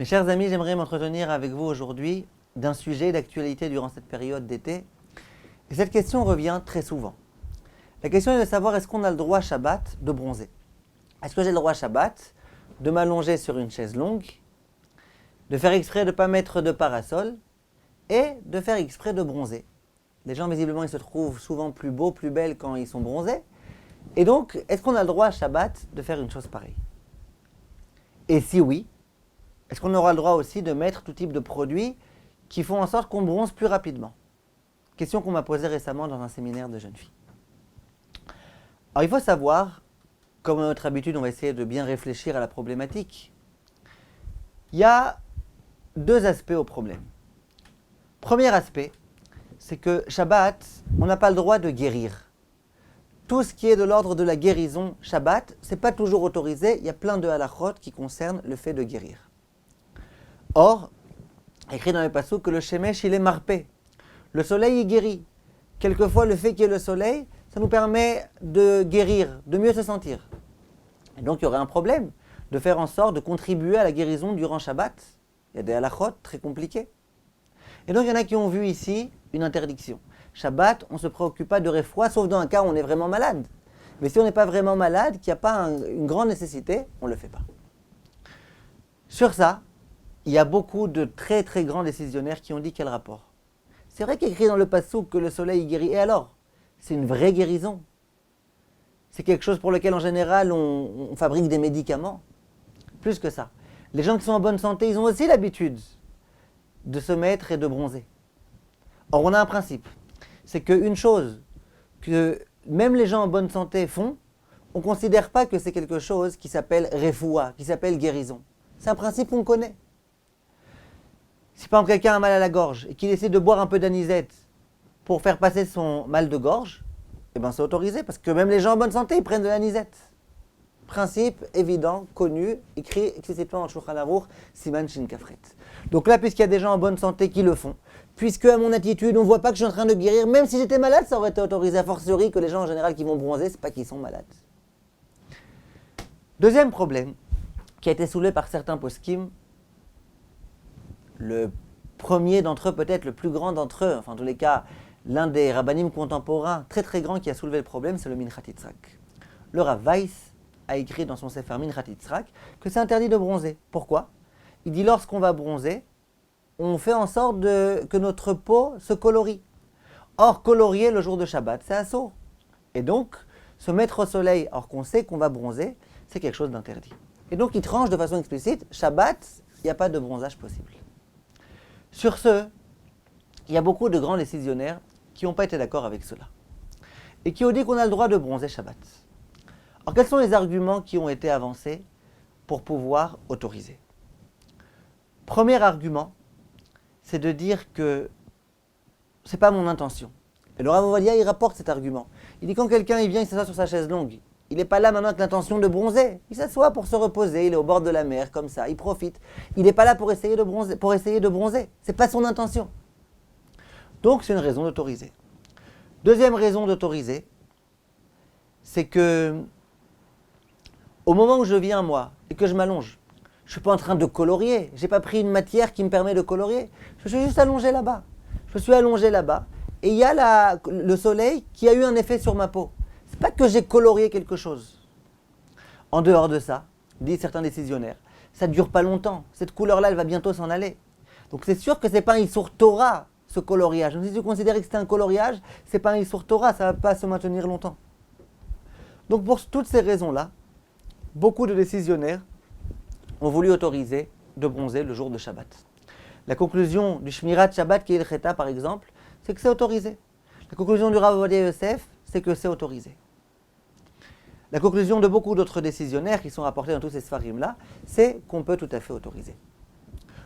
Mes chers amis, j'aimerais m'entretenir avec vous aujourd'hui d'un sujet d'actualité durant cette période d'été. Et cette question revient très souvent. La question est de savoir est-ce qu'on a le droit Shabbat de bronzer. Est-ce que j'ai le droit Shabbat de m'allonger sur une chaise longue, de faire exprès de ne pas mettre de parasol et de faire exprès de bronzer. Les gens visiblement ils se trouvent souvent plus beaux, plus belles quand ils sont bronzés. Et donc, est-ce qu'on a le droit Shabbat de faire une chose pareille? Et si oui, est-ce qu'on aura le droit aussi de mettre tout type de produits qui font en sorte qu'on bronze plus rapidement? Question qu'on m'a posée récemment dans un séminaire de jeunes filles. Alors il faut savoir, comme à notre habitude, on va essayer de bien réfléchir à la problématique. Il y a deux aspects au problème. Premier aspect, c'est que Shabbat, on n'a pas le droit de guérir. Tout ce qui est de l'ordre de la guérison Shabbat, ce n'est pas toujours autorisé. Il y a plein de halachot qui concernent le fait de guérir. Or, écrit dans les passouk que le shemesh, il est marpé. Le soleil, il guérit. Quelquefois, le fait qu'il y ait le soleil, ça nous permet de guérir, de mieux se sentir. Et donc, il y aurait un problème de faire en sorte de contribuer à la guérison durant Shabbat. Il y a des halachot très compliqués. Et donc, il y en a qui ont vu ici une interdiction. Shabbat, on ne se préoccupe pas de réfoua, sauf dans un cas où on est vraiment malade. Mais si on n'est pas vraiment malade, qu'il n'y a pas une grande nécessité, on ne le fait pas. Sur ça, il y a beaucoup de très très grands décisionnaires qui ont dit quel rapport. C'est vrai qu'il est écrit dans le passouk que le soleil guérit. Et alors? C'est une vraie guérison. C'est quelque chose pour lequel en général on fabrique des médicaments. Plus que ça. Les gens qui sont en bonne santé, ils ont aussi l'habitude de se mettre et de bronzer. Or on a un principe. C'est qu'une chose que même les gens en bonne santé font, on ne considère pas que c'est quelque chose qui s'appelle refoua, qui s'appelle guérison. C'est un principe qu'on connaît. Si par exemple quelqu'un a mal à la gorge et qu'il essaie de boire un peu d'anisette pour faire passer son mal de gorge, eh ben c'est autorisé parce que même les gens en bonne santé ils prennent de l'anisette. Principe évident, connu, écrit explicitement dans Shulchan Aruch, Siman Shin Kafret. Donc là, puisqu'il y a des gens en bonne santé qui le font, puisque à mon attitude on ne voit pas que je suis en train de guérir, même si j'étais malade, ça aurait été autorisé, a fortiori que les gens en général qui vont bronzer, c'est pas qu'ils sont malades. Deuxième problème qui a été soulevé par certains poskim, le premier d'entre eux, peut-être le plus grand d'entre eux, enfin en tous les cas, l'un des rabbanim contemporains très très grand qui a soulevé le problème, c'est le Minchat Yitzhak. Le Rav Weiss a écrit dans son Sefer Minchat Yitzhak que c'est interdit de bronzer. Pourquoi? Il dit lorsqu'on va bronzer, on fait en sorte que notre peau se colorie. Or, colorier le jour de Shabbat, c'est assourd. Et donc, se mettre au soleil, alors qu'on sait qu'on va bronzer, c'est quelque chose d'interdit. Et donc, il tranche de façon explicite, Shabbat, il n'y a pas de bronzage possible. Sur ce, il y a beaucoup de grands décisionnaires qui n'ont pas été d'accord avec cela. Et qui ont dit qu'on a le droit de bronzer Shabbat. Alors, quels sont les arguments qui ont été avancés pour pouvoir autoriser? Premier argument, c'est de dire que ce n'est pas mon intention. Et le Rav Ovadia, il rapporte cet argument. Il dit quand quelqu'un il vient, il s'assoit sur sa chaise longue, il n'est pas là maintenant avec l'intention de bronzer. Il s'assoit pour se reposer, il est au bord de la mer, comme ça, il profite. Il n'est pas là pour essayer de bronzer. Ce n'est pas son intention. Donc c'est une raison d'autoriser. Deuxième raison d'autoriser, c'est que au moment où je viens, moi, et que je m'allonge, je ne suis pas en train de colorier. Je n'ai pas pris une matière qui me permet de colorier. Je suis juste allongé là-bas. Je suis allongé là-bas. Et il y a le soleil qui a eu un effet sur ma peau. Ce n'est pas que j'ai colorié quelque chose. En dehors de ça, disent certains décisionnaires, ça ne dure pas longtemps. Cette couleur-là, elle va bientôt s'en aller. Donc c'est sûr que ce n'est pas un Issour Torah, ce coloriage. Donc si tu considères que c'est un coloriage, ce n'est pas un Issour Torah, ça ne va pas se maintenir longtemps. Donc pour toutes ces raisons-là, beaucoup de décisionnaires ont voulu autoriser de bronzer le jour de Shabbat. La conclusion du Shmirat Shabbat qui est le Cheta, par exemple, c'est que c'est autorisé. La conclusion du Rav Ovadia Yosef, c'est que c'est autorisé. La conclusion de beaucoup d'autres décisionnaires qui sont rapportés dans tous ces sfarim-là, c'est qu'on peut tout à fait autoriser.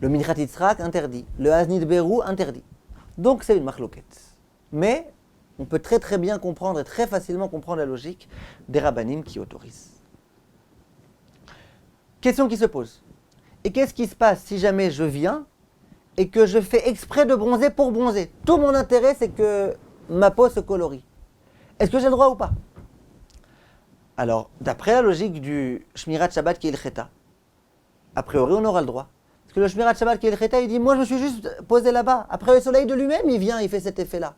Le Minchat Yitzhak interdit, le Haznit Berou interdit. Donc c'est une machloket. Mais on peut très très bien comprendre et très facilement comprendre la logique des rabbanim qui autorisent. Question qui se pose. Et qu'est-ce qui se passe si jamais je viens et que je fais exprès de bronzer pour bronzer? Tout mon intérêt, c'est que ma peau se colorie. Est-ce que j'ai le droit ou pas? Alors, d'après la logique du Shmirat Shabbat qui est le Cheta, a priori, on aura le droit. Parce que le Shmirat Shabbat qui est le Cheta, il dit, moi je me suis juste posé là-bas. Après le soleil de lui-même, il vient, il fait cet effet-là.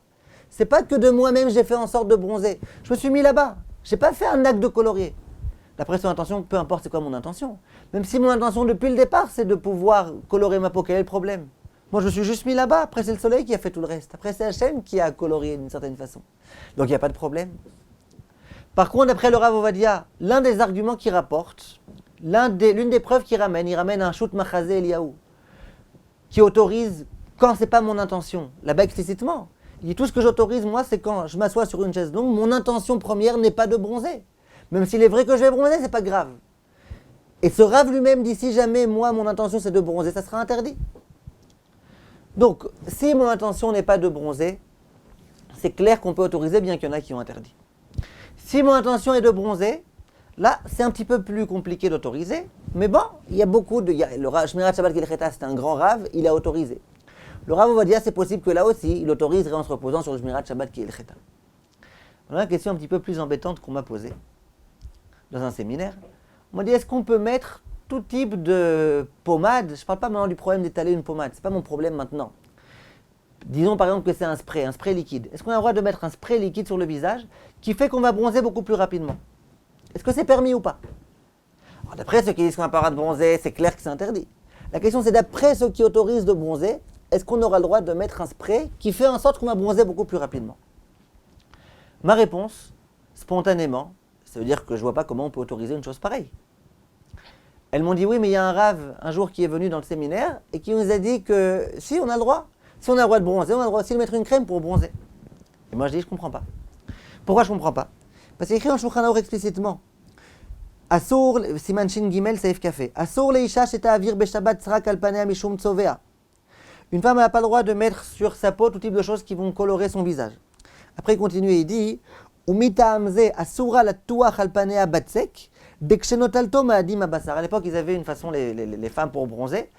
C'est pas que de moi-même j'ai fait en sorte de bronzer. Je me suis mis là-bas. J'ai pas fait un acte de colorier. D'après son intention, peu importe c'est quoi mon intention. Même si mon intention depuis le départ, c'est de pouvoir colorer ma peau, quel est le problème? Moi je me suis juste mis là-bas. Après c'est le soleil qui a fait tout le reste. Après c'est Hachem qui a colorié d'une certaine façon. Donc il n'y a pas de problème. Par contre, d'après le Rav Ovadia, l'un des arguments qu'il rapporte, l'une des preuves qu'il ramène, il ramène un shoot machazé Eliaou, qui autorise quand c'est pas mon intention. Là-bas explicitement, il dit tout ce que j'autorise moi, c'est quand je m'assois sur une chaise longue, mon intention première n'est pas de bronzer. Même s'il est vrai que je vais bronzer, c'est pas grave. Et ce Rav lui-même dit si jamais moi mon intention c'est de bronzer, ça sera interdit. Donc, si mon intention n'est pas de bronzer, c'est clair qu'on peut autoriser, bien qu'il y en a qui ont interdit. Si mon intention est de bronzer, là, c'est un petit peu plus compliqué d'autoriser. Mais bon, il y a beaucoup de... Le Shmirat Shabbat Kil Cheta, c'est un grand Rav, il a autorisé. Le Rav Ovadia, c'est possible que là aussi, il autoriserait en se reposant sur le Shmirat Shabbat Kil Cheta. Voilà une question un petit peu plus embêtante qu'on m'a posée dans un séminaire. On m'a dit, est-ce qu'on peut mettre tout type de pommade? Je ne parle pas maintenant du problème d'étaler une pommade, ce n'est pas mon problème maintenant. Disons par exemple que c'est un spray liquide. Est-ce qu'on a le droit de mettre un spray liquide sur le visage qui fait qu'on va bronzer beaucoup plus rapidement? Est-ce que c'est permis ou pas? Alors, d'après ceux qui disent qu'on n'a pas le droit de bronzer, c'est clair que c'est interdit. La question c'est d'après ceux qui autorisent de bronzer, est-ce qu'on aura le droit de mettre un spray qui fait en sorte qu'on va bronzer beaucoup plus rapidement? Ma réponse, spontanément, ça veut dire que je ne vois pas comment on peut autoriser une chose pareille. Elles m'ont dit oui, mais il y a un rave un jour qui est venu dans le séminaire et qui nous a dit que si on a le droit. Si on a le droit de bronzer, on a le droit aussi de mettre une crème pour bronzer. Et moi je dis, je ne comprends pas. Pourquoi je ne comprends pas? Parce qu'il est écrit en Shulchan Aruch explicitement. Assour, Siman Shin Gimel, Saif Café. Assour leisha sheta avir beshabbat tzrak al panea mishum tzovea. Une femme n'a pas le droit de mettre sur sa peau tout type de choses qui vont colorer son visage. Après il continue et il dit, Umita amze asura la tuach al panea batsek, dekshenotalto ma'adim abasar. À l'époque ils avaient une façon, les femmes pour bronzer.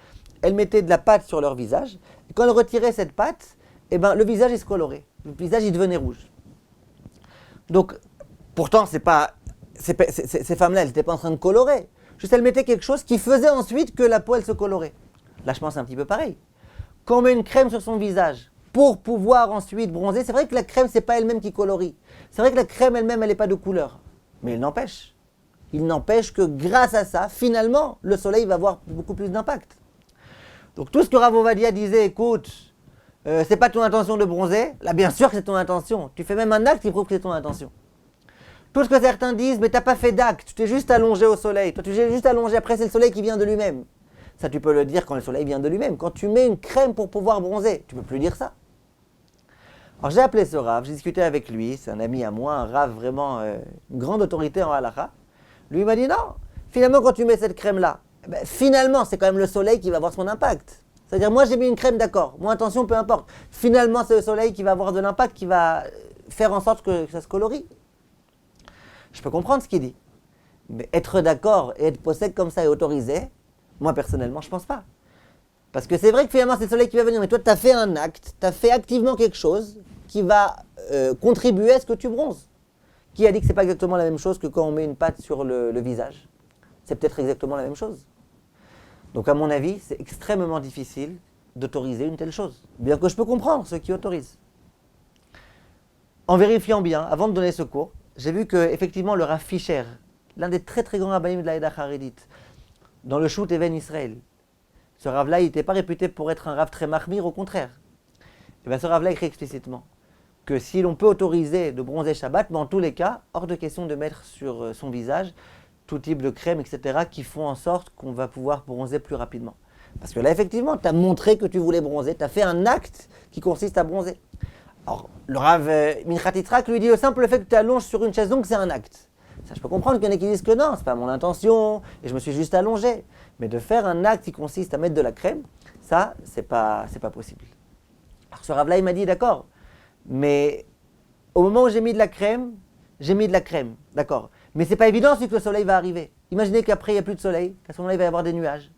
Elles mettaient de la pâte sur leur visage, et quand elles retiraient cette pâte, eh ben, le visage il se colorait, le visage il devenait rouge. Donc, pourtant, ces femmes-là, elles n'étaient pas en train de colorer, juste elles mettaient quelque chose qui faisait ensuite que la peau elle se colorait. Là, je pense c'est un petit peu pareil. Quand on met une crème sur son visage pour pouvoir ensuite bronzer, c'est vrai que la crème, c'est pas elle-même qui colorie. C'est vrai que la crème elle-même, elle n'est pas de couleur, mais il n'empêche que grâce à ça, finalement, le soleil va avoir beaucoup plus d'impact. Donc tout ce que Rav Ovadia disait, écoute, c'est pas ton intention de bronzer, là bien sûr que c'est ton intention. Tu fais même un acte qui prouve que c'est ton intention. Tout ce que certains disent, mais t'as pas fait d'acte, tu t'es juste allongé au soleil. Toi tu t'es juste allongé, après c'est le soleil qui vient de lui-même. Ça tu peux le dire quand le soleil vient de lui-même. Quand tu mets une crème pour pouvoir bronzer, tu peux plus dire ça. Alors j'ai appelé ce Rav, j'ai discuté avec lui, c'est un ami à moi, un Rav vraiment, une grande autorité en halakha. Lui il m'a dit non, finalement quand tu mets cette crème-là, ben, finalement, c'est quand même le soleil qui va avoir son impact. C'est-à-dire, moi j'ai mis une crème, d'accord, mon intention, peu importe. Finalement, c'est le soleil qui va avoir de l'impact, qui va faire en sorte que ça se colorie. Je peux comprendre ce qu'il dit. Mais être d'accord et être possède comme ça et autorisé, moi personnellement, je ne pense pas. Parce que c'est vrai que finalement, c'est le soleil qui va venir. Mais toi, tu as fait un acte, tu as fait activement quelque chose qui va contribuer à ce que tu bronzes. Qui a dit que ce n'est pas exactement la même chose que quand on met une pâte sur le visage? C'est peut-être exactement la même chose. Donc à mon avis, c'est extrêmement difficile d'autoriser une telle chose. Bien que je peux comprendre ceux qui autorisent. En vérifiant bien, avant de donner ce cours, j'ai vu que effectivement le Rav Fischer, l'un des très très grands rabbins de l'Aïda Haredite, dans le Shoot Even Israël, ce Rav-là, il n'était pas réputé pour être un Rav très mahmir, au contraire. Et bien ce Rav-là écrit explicitement que si l'on peut autoriser de bronzer Shabbat, mais en tous les cas, hors de question de mettre sur son visage tout type de crème, etc., qui font en sorte qu'on va pouvoir bronzer plus rapidement. Parce que là, effectivement, tu as montré que tu voulais bronzer, tu as fait un acte qui consiste à bronzer. Alors, le Rav Minchat Yitzhak lui dit le simple fait que tu allonges sur une chaise longue, c'est un acte. Ça, je peux comprendre qu'il y en a qui disent que non, c'est pas mon intention, et je me suis juste allongé. Mais de faire un acte qui consiste à mettre de la crème, ça, c'est pas possible. Alors, ce Rav-là, il m'a dit, d'accord, mais au moment où j'ai mis de la crème, d'accord. Mais c'est pas évident ensuite que le soleil va arriver. Imaginez qu'après il n'y a plus de soleil, qu'à ce moment-là il va y avoir des nuages.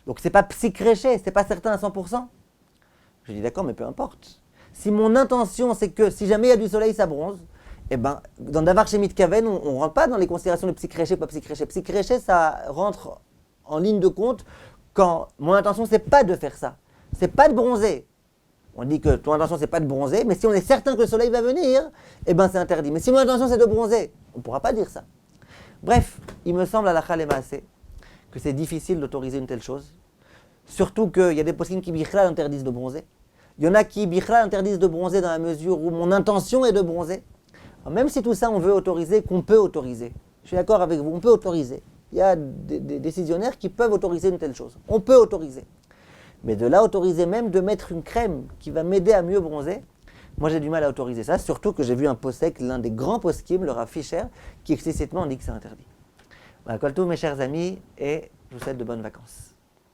Donc c'est pas psychréché, c'est pas certain à 100%. Je dis d'accord, mais peu importe. Si mon intention c'est que si jamais il y a du soleil, ça bronze, eh ben, dans Davar Shemit Kaven, on ne rentre pas dans les considérations de psychréché, pas psychréché. Psychréché, ça rentre en ligne de compte quand mon intention, c'est pas de faire ça. C'est pas de bronzer. On dit que ton intention, c'est pas de bronzer, mais si on est certain que le soleil va venir, eh ben c'est interdit. Mais si mon intention, c'est de bronzer, on ne pourra pas dire ça. Bref, il me semble à la Khalemassé que c'est difficile d'autoriser une telle chose. Surtout qu'il y a des poskim qui bichlal interdisent de bronzer. Il y en a qui bichlal interdisent de bronzer dans la mesure où mon intention est de bronzer. Alors, même si tout ça on veut autoriser, qu'on peut autoriser. Je suis d'accord avec vous, on peut autoriser. Il y a des décisionnaires qui peuvent autoriser une telle chose. On peut autoriser. Mais de là autoriser même de mettre une crème qui va m'aider à mieux bronzer, moi j'ai du mal à autoriser ça, surtout que j'ai vu un posek, l'un des grands poskim, le Rav Fischer, qui explicitement dit que c'est interdit. Voilà, Koltou mes chers amis, et je vous souhaite de bonnes vacances.